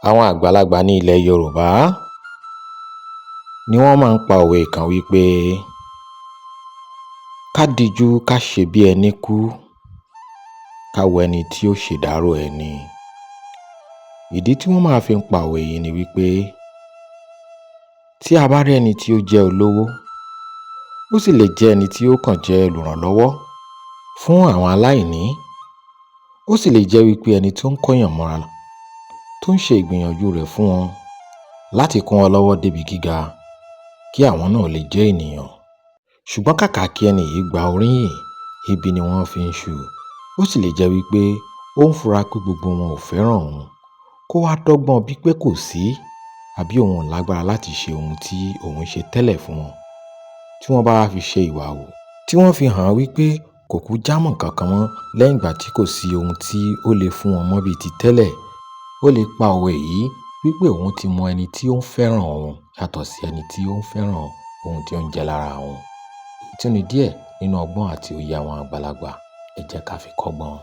Àwọn àgbàlagbà ní ilẹ̀ Yorùbá ni wọ́n máa ń pa òwe kan wípé ká dijú ká ṣe bí ẹni kú, ká wo ẹni tí ó ṣèdárò ẹni. Ìdí tí wọ́n máa fi ń pa òwe yìí ni wípé tí a bá rí ẹni tí ó jẹ́ olówó, ó sì lè jẹ́ ẹni tí ó kàn jẹ́ olùrànlọ́wọ́ fún àwọn aláìní, ó sì lè jẹ́ wípé ẹni tó ń kóyàn mọ́ra, tó ń ṣe ìgbìyànjú rẹ̀ fún wọn láti kún wọn lọ́wọ́ débi gíga kí àwọn náà lè jẹ́ ènìyàn. Ṣùgbọ́n kàkà kí ẹni yìí gba oríyìn, ibi ni wọ́n fi ń ṣu. Ó sì lè jẹ́ wípé ó ń fura pé gbogbo wọn ò fẹ́ràn òun, kó wá dọ́gbọ́n bí pé kò sí àbí òun ò lágbára láti ṣe ohun tí òun ṣe tẹ́lẹ̀ fún wọn. Tí wọ́n bá wá fi ṣe ìwà wò, tí wọ́n fi hàn wípé kò kú jámọ́ kankan mọ́ lẹ́yìn ìgbà tí kò sí ohun tí ó lè fún wọn mọ́ bí ti tẹ́lẹ̀, ó lè pa òwe yìí wípé òun ti mọ ẹni tí ó ń fẹ́ràn òun yàtọ̀ sí ẹni tí ó ń fẹ́ràn ohun tí ó ń jẹ lára òun. Èyí tún ni díẹ̀ nínú ọgbọ́n àti òye àwọn àgbàlagbà. Ẹ jẹ́ ká fi kọ́gbọ́n.